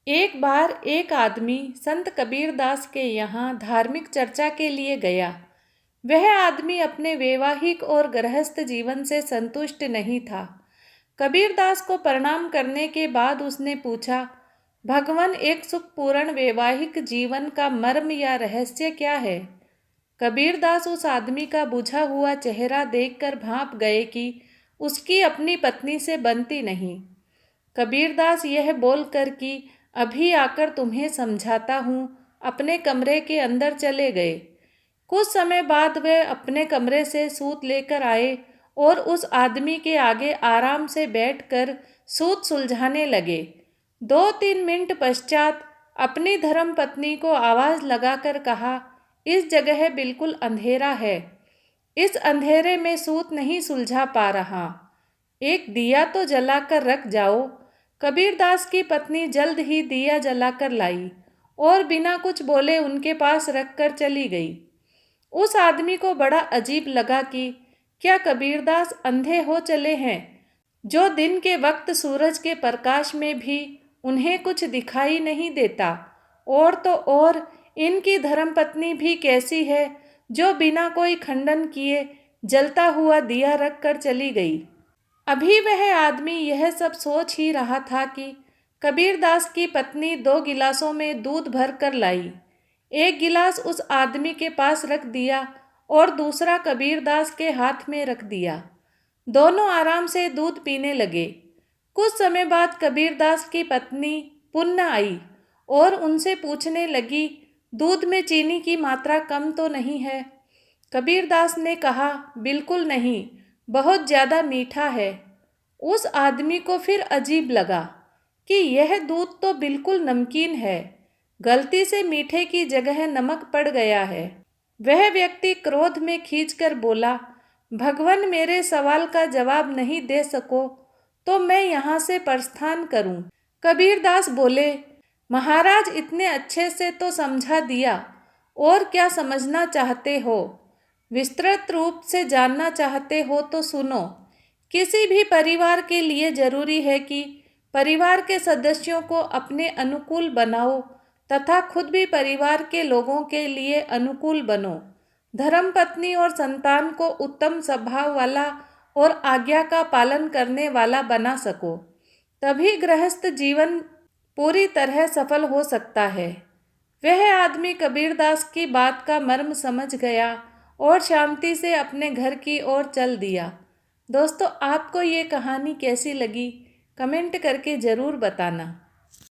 एक बार एक आदमी संत कबीरदास के यहाँ धार्मिक चर्चा के लिए गया। वह आदमी अपने वैवाहिक और गृहस्थ जीवन से संतुष्ट नहीं था। कबीरदास को प्रणाम करने के बाद उसने पूछा, भगवान, एक सुखपूर्ण वैवाहिक जीवन का मर्म या रहस्य क्या है? कबीरदास उस आदमी का बुझा हुआ चेहरा देखकर भांप गए कि उसकी अपनी पत्नी से बनती नहीं। कबीरदास यह बोलकर कि अभी आकर तुम्हें समझाता हूँ, अपने कमरे के अंदर चले गए। कुछ समय बाद वे अपने कमरे से सूत लेकर आए और उस आदमी के आगे आराम से बैठकर सूत सुलझाने लगे। 2-3 मिनट पश्चात अपनी धर्मपत्नी को आवाज लगाकर कहा, इस जगह बिल्कुल अंधेरा है, इस अंधेरे में सूत नहीं सुलझा पा रहा, एक दिया तो जलाकर रख जाओ। कबीरदास की पत्नी जल्द ही दिया जलाकर लाई और बिना कुछ बोले उनके पास रखकर चली गई। उस आदमी को बड़ा अजीब लगा कि क्या कबीरदास अंधे हो चले हैं, जो दिन के वक्त सूरज के प्रकाश में भी उन्हें कुछ दिखाई नहीं देता। और तो और इनकी धर्मपत्नी भी कैसी है, जो बिना कोई खंडन किए जलता हुआ दिया रखकर चली गई। अभी वह आदमी यह सब सोच ही रहा था कि कबीरदास की पत्नी 2 गिलासों में दूध भर कर लाई। एक गिलास उस आदमी के पास रख दिया और दूसरा कबीरदास के हाथ में रख दिया। दोनों आराम से दूध पीने लगे। कुछ समय बाद कबीरदास की पत्नी पुनः आई और उनसे पूछने लगी, दूध में चीनी की मात्रा कम तो नहीं है? कबीरदास ने कहा, बिल्कुल नहीं, बहुत ज़्यादा मीठा है। उस आदमी को फिर अजीब लगा कि यह दूध तो बिल्कुल नमकीन है, गलती से मीठे की जगह नमक पड़ गया है। वह व्यक्ति क्रोध में खींचकर बोला, भगवान, मेरे सवाल का जवाब नहीं दे सको तो मैं यहाँ से प्रस्थान करूँ। कबीरदास बोले, महाराज, इतने अच्छे से तो समझा दिया, और क्या समझना चाहते हो? विस्तृत रूप से जानना चाहते हो तो सुनो। किसी भी परिवार के लिए जरूरी है कि परिवार के सदस्यों को अपने अनुकूल बनाओ तथा खुद भी परिवार के लोगों के लिए अनुकूल बनो। धर्मपत्नी और संतान को उत्तम स्वभाव वाला और आज्ञा का पालन करने वाला बना सको, तभी गृहस्थ जीवन पूरी तरह सफल हो सकता है। वह आदमी कबीरदास की बात का मर्म समझ गया और शांति से अपने घर की ओर चल दिया। दोस्तों, आपको ये कहानी कैसी लगी, कमेंट करके ज़रूर बताना।